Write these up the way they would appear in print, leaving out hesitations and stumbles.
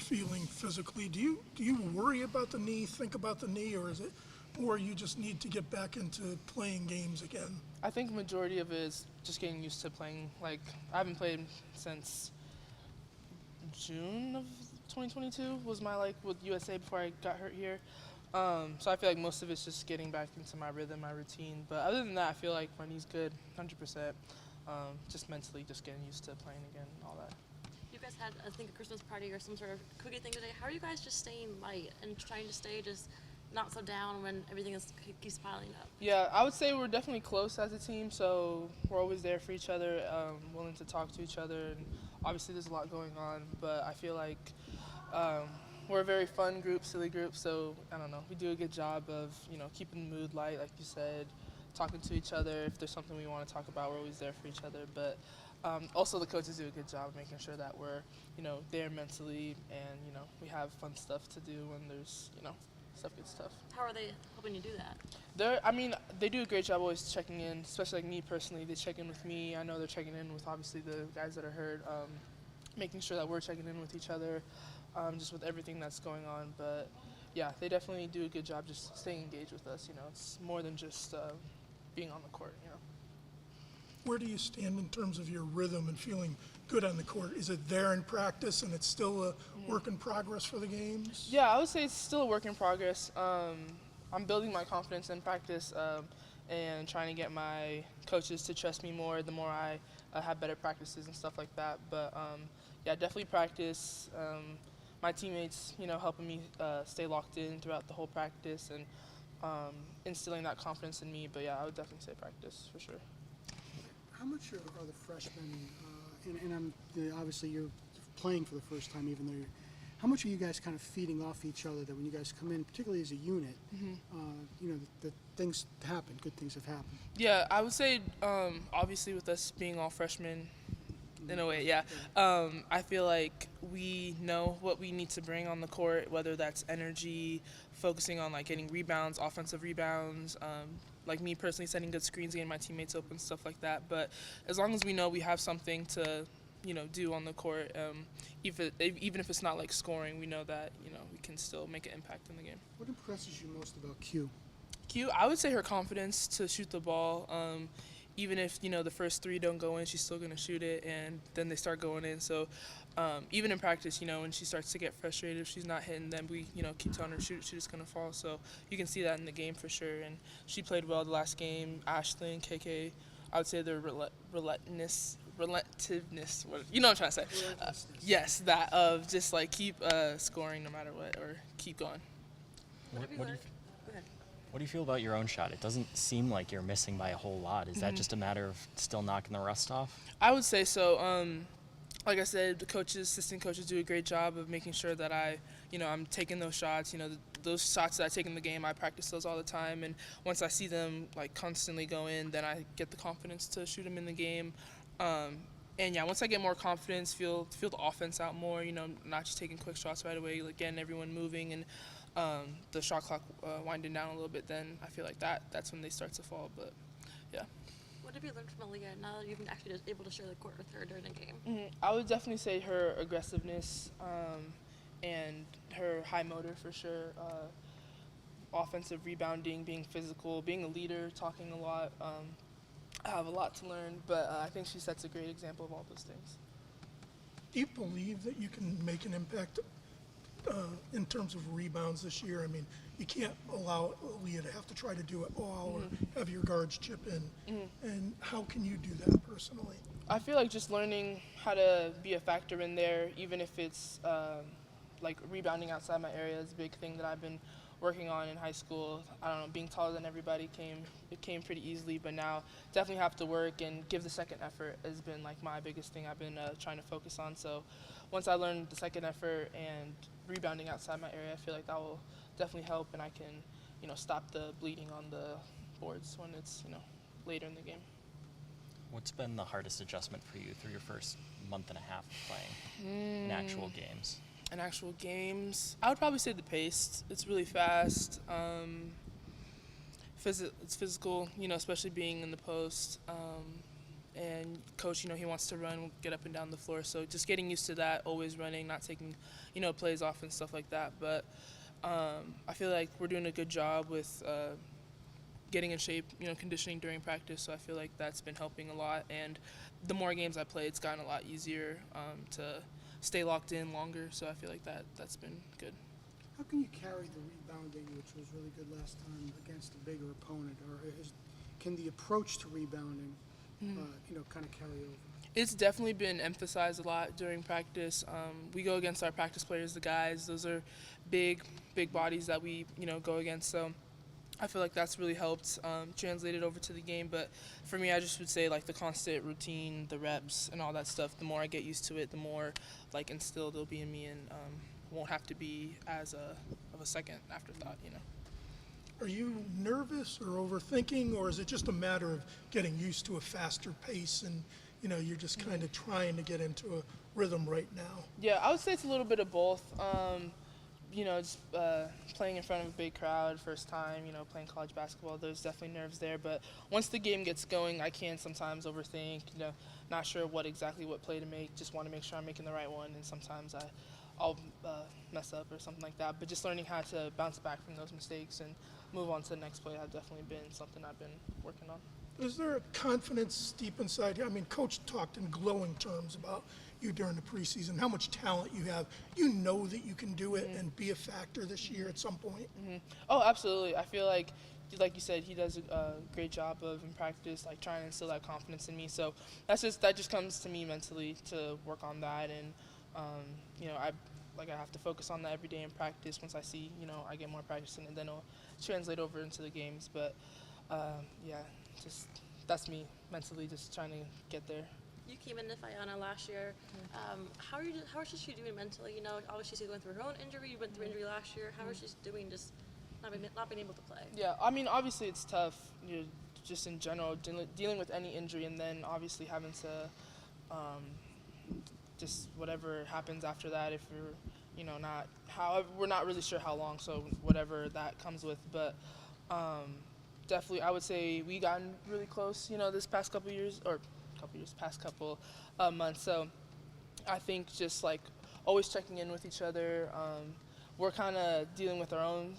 feeling physically? Do you worry about the knee, think about the knee, or is it more you just need to get back into playing games again? I think the majority of it is just getting used to playing. Like, I haven't played since June of 2022 was my, with USA before I got hurt here. So I feel like most of it's just getting back into my rhythm, my routine. But other than that, I feel like my knee's good, 100%. Just mentally just getting used to playing again and all that. You guys had, I think, a Christmas party or some sort of cookie thing today. How are you guys just staying light and trying to stay just not so down when everything keeps piling up? Yeah, I would say we're definitely close as a team, so we're always there for each other, willing to talk to each other, and obviously there's a lot going on, but I feel like we're a very fun group, silly group, so I don't know, we do a good job of, keeping the mood light, like you said, talking to each other. If there's something we want to talk about, we're always there for each other, but also the coaches do a good job of making sure that we're, there mentally, and, we have fun stuff to do when there's, stuff gets tough. How are they helping you do that? They do a great job always checking in, especially like me personally. They check in with me. I know they're checking in with obviously the guys that are hurt, making sure that we're checking in with each other, just with everything that's going on. But yeah, they definitely do a good job just staying engaged with us. It's more than just being on the court. Where do you stand in terms of your rhythm and feeling good on the court? Is it there in practice and it's still a work in progress for the games? Yeah, I would say it's still a work in progress. I'm building my confidence in practice and trying to get my coaches to trust me more the more I have better practices and stuff like that. But yeah, definitely practice. My teammates, helping me stay locked in throughout the whole practice and instilling that confidence in me. But yeah, I would definitely say practice for sure. How much are the freshmen, obviously you're playing for the first time, even though how much are you guys kind of feeding off each other that when you guys come in, particularly as a unit, that things happen, good things have happened? Yeah, I would say obviously with us being all freshmen, in a way, yeah. I feel like we know what we need to bring on the court, whether that's energy, focusing on getting rebounds, offensive rebounds, like me personally setting good screens, getting my teammates open, stuff like that. But as long as we know we have something to, do on the court, even if it's not scoring, we know that, we can still make an impact in the game. What impresses you most about Q? Q, I would say her confidence to shoot the ball. Even if, the first three don't go in, she's still going to shoot it, and then they start going in. So even in practice, when she starts to get frustrated, if she's not hitting them, we, keep telling her she's just going to fall. So you can see that in the game for sure. And she played well the last game. Ashley and KK, I would say their relativeness, you know what I'm trying to say. Yes, that of just keep scoring no matter what, or keep going. What do you feel about your own shot? It doesn't seem like you're missing by a whole lot. Is that just a matter of still knocking the rust off? I would say so. Like I said, the assistant coaches do a great job of making sure that I'm taking those shots. Those shots that I take in the game, I practice those all the time. And once I see them constantly go in, then I get the confidence to shoot them in the game. And yeah, once I get more confidence, feel the offense out more. Not just taking quick shots right away, getting everyone moving and the shot clock winding down a little bit, then I feel like that's when they start to fall. But yeah. What have you learned from Aaliyah now that you've been actually able to share the court with her during the game? I would definitely say her aggressiveness and her high motor for sure. Offensive rebounding, being physical, being a leader, talking a lot. I have a lot to learn, but I think she sets a great example of all those things. Do you believe that you can make an impact in terms of rebounds this year? I mean, you can't allow Aaliyah to have to try to do it all or have your guards chip in. And how can you do that personally? I feel like just learning how to be a factor in there, even if it's rebounding outside my area is a big thing that I've been working on in high school. I don't know, being taller than everybody came pretty easily, but now definitely have to work and give the second effort has been my biggest thing I've been trying to focus on. So once I learn the second effort and rebounding outside my area, I feel like that will definitely help, and I can, stop the bleeding on the boards when it's, later in the game. What's been the hardest adjustment for you through your first month and a half of playing in actual games? In actual games, I would probably say the pace. It's really fast. It's physical, especially being in the post. And coach, he wants to run, get up and down the floor. So just getting used to that, always running, not taking, plays off and stuff like that. But I feel like we're doing a good job with getting in shape, conditioning during practice. So I feel like that's been helping a lot. And the more games I play, it's gotten a lot easier to stay locked in longer. So I feel like that's been good. How can you carry the rebounding, which was really good last time, against a bigger opponent? Or can the approach to rebounding, kind of carry over? It's definitely been emphasized a lot during practice. We go against our practice players, the guys. Those are big bodies that we, go against. So I feel like that's really helped translate it over to the game. But for me, I just would say, like, the constant routine, the reps, and all that stuff, the more I get used to it, the more, like, instilled it'll be in me and won't have to be as of a second afterthought, Are you nervous or overthinking, or is it just a matter of getting used to a faster pace and, you're just kind of trying to get into a rhythm right now? Yeah, I would say it's a little bit of both. Just playing in front of a big crowd, first time, playing college basketball, there's definitely nerves there. But once the game gets going, I can sometimes overthink, not sure what play to make, just want to make sure I'm making the right one. And sometimes I'll mess up or something like that. But just learning how to bounce back from those mistakes and move on to the next play has definitely been something I've been working on. Is there a confidence deep inside you? I mean, Coach talked in glowing terms about you during the preseason, how much talent you have. You know that you can do it and be a factor this year at some point. Oh, absolutely. I feel like you said, he does a great job of in practice, like trying to instill that confidence in me. So that just comes to me mentally to work on that, and I have to focus on that every day in practice. Once I see, I get more practice in it, then it'll translate over into the games. But just that's me mentally, just trying to get there. You came into Fiona last year. How is she doing mentally? Obviously she's going through her own injury. You went through injury last year. How is she doing, just not being able to play? Yeah, I mean, obviously it's tough, just in general, dealing with any injury, and then obviously having to just whatever happens after that, if you're, we're not really sure how long, so whatever that comes with. But definitely, I would say we gotten really close, this past couple months. So I think just like always checking in with each other. We're kind of dealing with our own,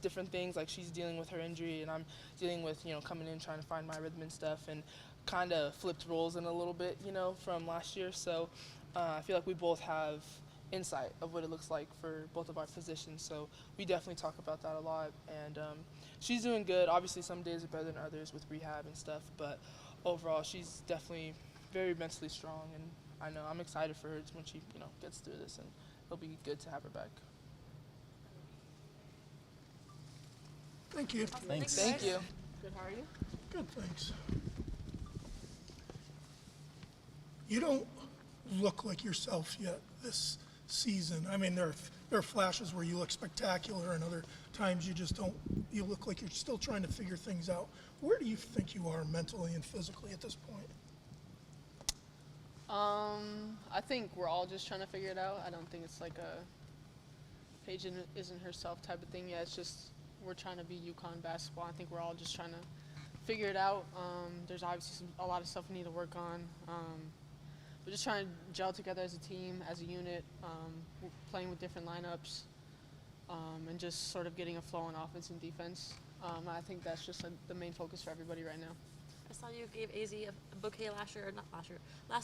different things. Like, she's dealing with her injury, and I'm dealing with, coming in, trying to find my rhythm and stuff, and kind of flipped roles in a little bit, from last year. So I feel like we both have insight of what it looks like for both of our positions. So we definitely talk about that a lot. And she's doing good. Obviously, some days are better than others with rehab and stuff, but overall, she's definitely very mentally strong, and I know I'm excited for her when she, gets through this, and it'll be good to have her back. Thank you. Thanks. Thank you. Good, how are you? Good, thanks. You don't look like yourself yet this season. I mean, there are flashes where you look spectacular, and other times you just don't. You look like you're still trying to figure things out. Where do you think you are mentally and physically at this point? I think we're all just trying to figure it out. I don't think it's like a Paige isn't herself type of thing yet. It's just we're trying to be UConn basketball. I think we're all just trying to figure it out. There's obviously a lot of stuff we need to work on. We're just trying to gel together as a team, as a unit, playing with different lineups, and just sort of getting a flow on offense and defense. I think that's just the main focus for everybody right now. I saw you gave AZ a bouquet last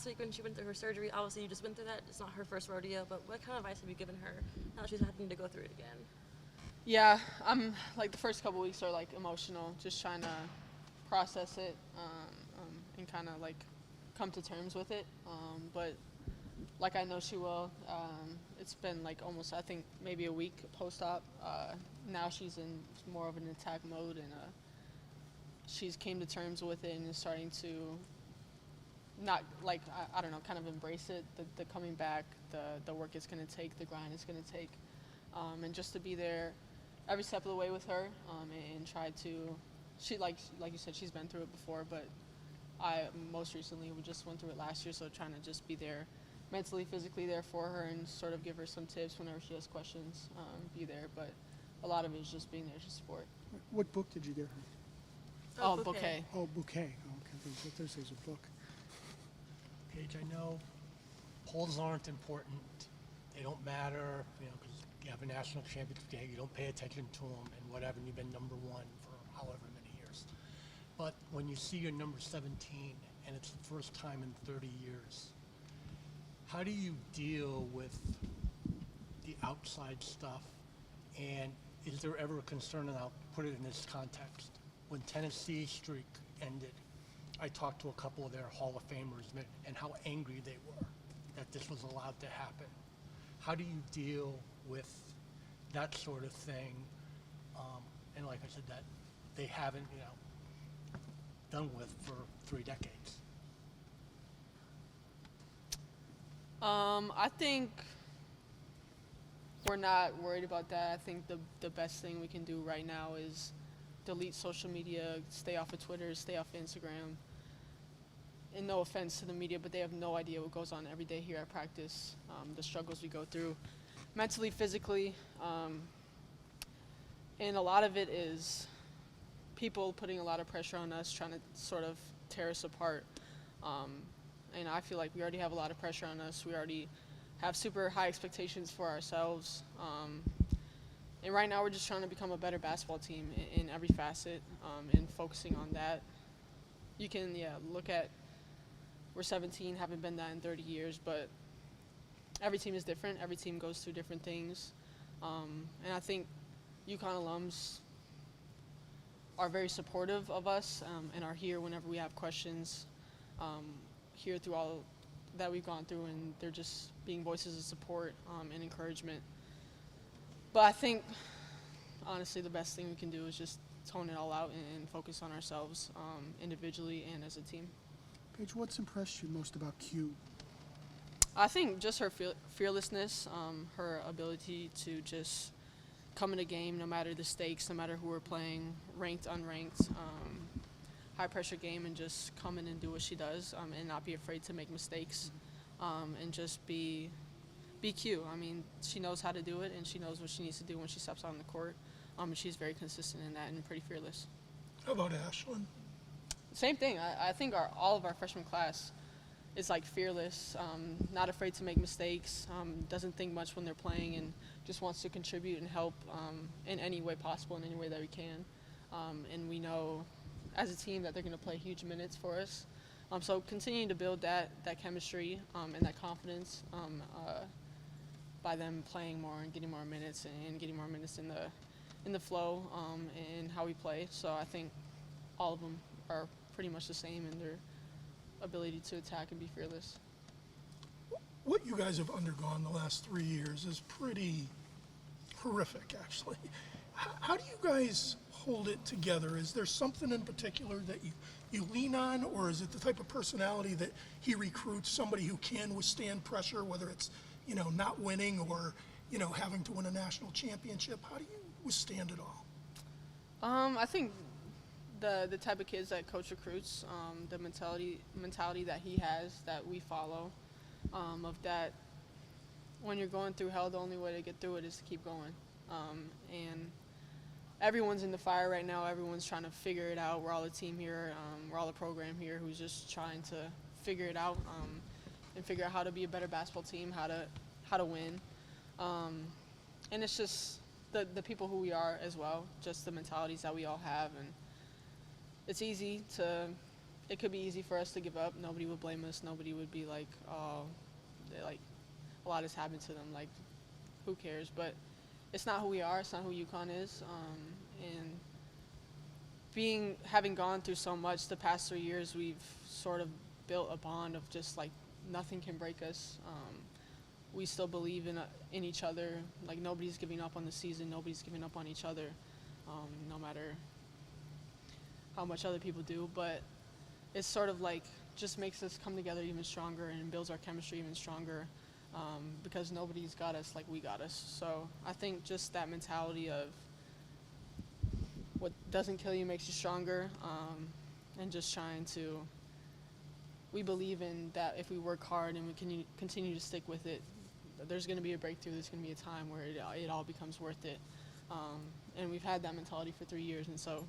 week when she went through her surgery. Obviously, you just went through that. It's not her first rodeo, but what kind of advice have you given her now that she's having to go through it again? Yeah, I'm like the first couple weeks are like emotional, just trying to process it and kind of like come to terms with it. But like I know she will. It's been like almost, I think, maybe a week post-op. Now she's in more of an attack mode, and she's came to terms with it and is starting to not like I don't know, kind of embrace it. The coming back, the work it's going to take, the grind it's going to take, and just to be there every step of the way with her, and try to. She like you said, she's been through it before, but I most recently we just went through it last year, so trying to just be there, mentally, physically there for her, and sort of give her some tips whenever she has questions. Be there, but a lot of it is just being there to support. What book did you give her? Oh, bouquet. Oh, bouquet. Oh, okay. Thursday's a book. Paige, I know polls aren't important. They don't matter, because you have a national championship game, you don't pay attention to them and whatever, and you've been number one for however many years. But when you see your number 17 and it's the first time in 30 years, how do you deal with the outside stuff? And is there ever a concern, and I'll put it in this context, when Tennessee's streak ended, I talked to a couple of their Hall of Famers and how angry they were that this was allowed to happen. How do you deal with that sort of thing? And like I said, that they haven't, done with for 3 decades. I think we're not worried about that. I think the best thing we can do right now is delete social media, stay off of Twitter, stay off of Instagram. And no offense to the media, but they have no idea what goes on every day here at practice, the struggles we go through mentally, physically. And a lot of it is people putting a lot of pressure on us, trying to sort of tear us apart. And I feel like we already have a lot of pressure on us. We already have super high expectations for ourselves. And right now we're just trying to become a better basketball team in every facet, and focusing on that. You can, look at, we're 17, haven't been that in 30 years, but every team is different. Every team goes through different things. And I think UConn alums are very supportive of us, and are here whenever we have questions, here through all that we've gone through, and they're just being voices of support and encouragement. But I think, honestly, the best thing we can do is just tone it all out and focus on ourselves individually and as a team. Paige, what's impressed you most about Q? I think just her fearlessness, her ability to just come in a game no matter the stakes, no matter who we're playing, ranked, unranked, high-pressure game, and just come in and do what she does, and not be afraid to make mistakes, and just be Q. I mean, she knows how to do it, and she knows what she needs to do when she steps out on the court, and she's very consistent in that and pretty fearless. How about Ashlyn? Same thing. I think all of our freshman class is like fearless, not afraid to make mistakes, doesn't think much when they're playing, and just wants to contribute and help in any way possible, in any way that we can. And we know as a team that they're going to play huge minutes for us. So continuing to build that chemistry and that confidence by them playing more and getting more minutes in the flow and how we play. So I think all of them are pretty much the same in their ability to attack and be fearless. What you guys have undergone the last 3 years is pretty horrific, actually. How do you guys hold it together? Is there something in particular that you lean on, or is it the type of personality that he recruits, somebody who can withstand pressure, whether it's, not winning or, having to win a national championship? How do you withstand it all? I think the type of kids that coach recruits, the mentality that he has, that we follow, of that when you're going through hell, the only way to get through it is to keep going. And everyone's in the fire right now. Everyone's trying to figure it out. We're all a team here. We're all a program here who's just trying to figure it out and figure out how to be a better basketball team, how to win. And it's just the people who we are as well, just the mentalities that we all have. And it could be easy for us to give up. Nobody would blame us. Nobody would be like, oh, a lot has happened to them. Like, who cares? But it's not who we are. It's not who UConn is. And having gone through so much the past 3 years, we've sort of built a bond of just like nothing can break us. We still believe in each other. Like, nobody's giving up on the season. Nobody's giving up on each other, no matter how much other people do. But it's sort of like just makes us come together even stronger and builds our chemistry even stronger, because nobody's got us like we got us. So I think just that mentality of what doesn't kill you makes you stronger, and just trying to, we believe in that if we work hard and we can continue to stick with it, there's going to be a breakthrough. There's going to be a time where it all becomes worth it. And we've had that mentality for 3 years, and so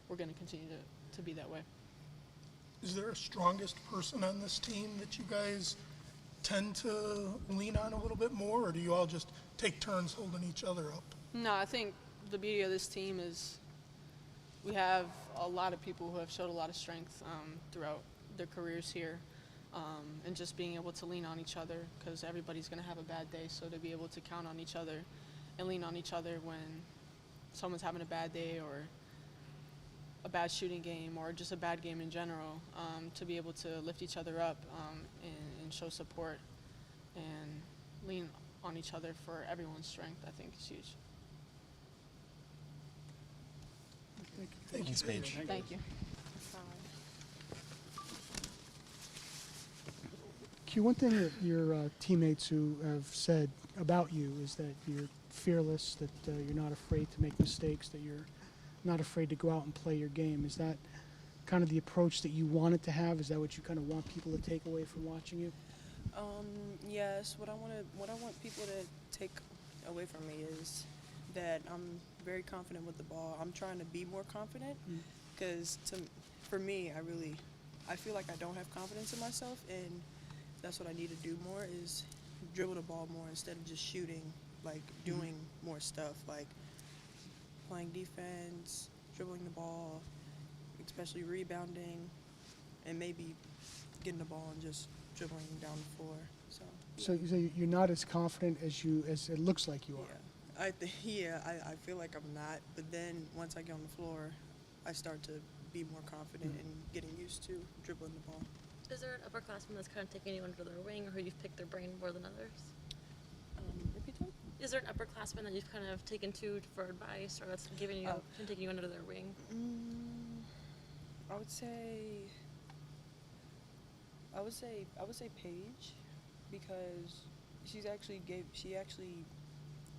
we're going to continue to be that way. Is there a strongest person on this team that you guys tend to lean on a little bit more, or do you all just take turns holding each other up? No, I think the beauty of this team is we have a lot of people who have showed a lot of strength throughout their careers here, and just being able to lean on each other, because everybody's going to have a bad day, so to be able to count on each other and lean on each other when someone's having a bad day or a bad shooting game or just a bad game in general, to be able to lift each other up and show support and lean on each other for everyone's strength, I think is huge. Thanks, Paige. Thank you. Q, one thing that your teammates who have said about you is that you're fearless, that you're not afraid to make mistakes, that you're not afraid to go out and play your game. Is that kind of the approach that you wanted to have? Is that what you kind of want people to take away from watching you? Yes. What I want people to take away from me is that I'm very confident with the ball. I'm trying to be more confident because for me, I feel like I don't have confidence in myself, and that's what I need to do more is dribble the ball more instead of just shooting, like doing more stuff, like playing defense, dribbling the ball, especially rebounding, and maybe getting the ball and just dribbling down the floor. So you say you're not as confident as it looks like you are. I feel like I'm not, but then once I get on the floor, I start to be more confident and getting used to dribbling the ball. Is there an upperclassman that's kind of taking you under their wing, or who you've picked their brain more than others? Repeat that? Is there an upperclassman that you've kind of taken to for advice, or that's giving you and taking you under their wing? I would say Paige, because she actually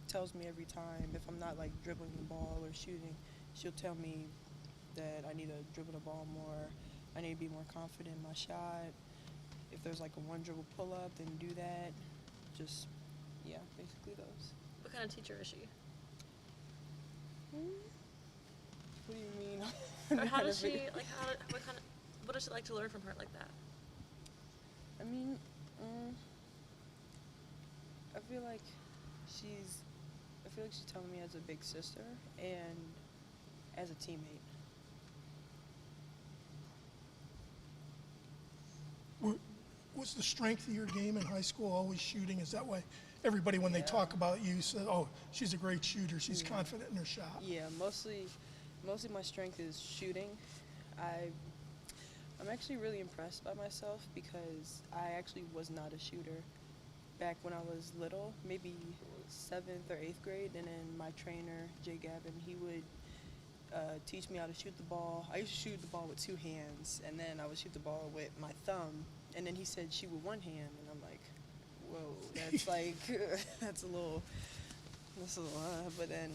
tells me every time if I'm not like dribbling the ball or shooting, she'll tell me that I need to dribble the ball more. I need to be more confident in my shot. If there's like a one dribble pull up, then do that. Just basically those. What kind of teacher is she? What do you mean? Or how does she what does she like to learn from her like that? I mean, I feel like she's telling me as a big sister and as a teammate. Was the strength of your game in high school always shooting? Is that why everybody, when they talk about you, said, oh, she's a great shooter, she's confident in her shot? Yeah, mostly my strength is shooting. I'm actually really impressed by myself because I actually was not a shooter back when I was little, maybe 7th or 8th grade, and then my trainer, Jay Gavin, he would teach me how to shoot the ball. I used to shoot the ball with 2 hands, and then I would shoot the ball with my thumb, and then he said shoot with 1 hand, and I'm like, whoa, that's like, that's a little, but then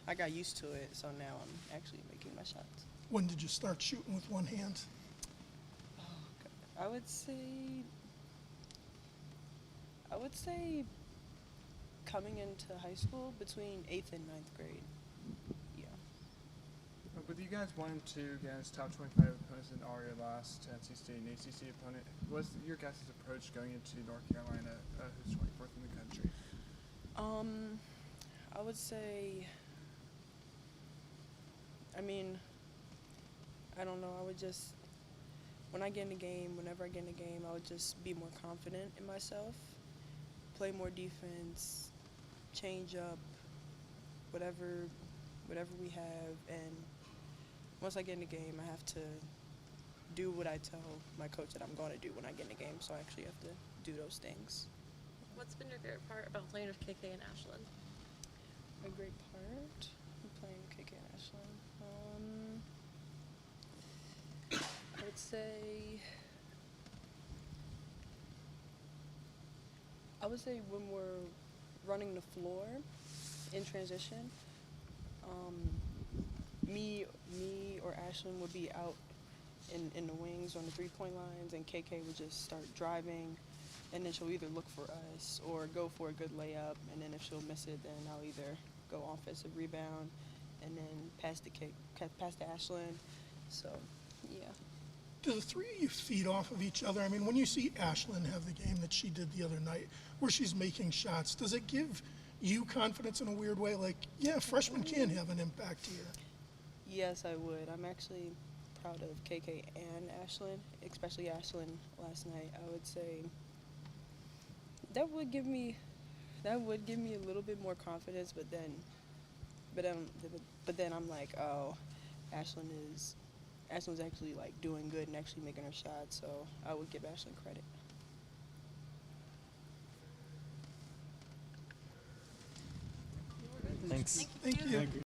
I got used to it, so now I'm actually making my shots. When did you start shooting with one hand? I would say coming into high school between 8th and 9th grade. Yeah. With you guys 1-2 against top 25 opponents in all your last NC State and ACC opponent, what's your guys' approach going into North Carolina, who's 24th in the country? I would say, I don't know, I would just, whenever I get in a game, I would just be more confident in myself, play more defense, change up, whatever we have, and once I get in the game, I have to do what I tell my coach that I'm going to do when I get in the game, so I actually have to do those things. What's been your favorite part about playing with KK and Ashland? A great part of playing with KK and Ashland. I would say when we're running the floor in transition, me or Ashlyn would be out in the wings on the 3-point lines, and KK would just start driving, and then she'll either look for us or go for a good layup, and then if she'll miss it, then I'll either go offensive rebound and then pass to Ashlyn. So, yeah. do the three of you feed off of each other? I mean, when you see Ashlyn have the game that she did the other night, where she's making shots, does it give you confidence in a weird way? Like, yeah, freshmen can have an impact here. Yes, I would. I'm actually proud of KK and Ashlyn, especially Ashlyn last night. I would say that would give me a little bit more confidence, but then I'm like, oh, Ashlyn's actually like doing good and actually making her shots, so I would give Ashlyn credit. Thanks. Thank you.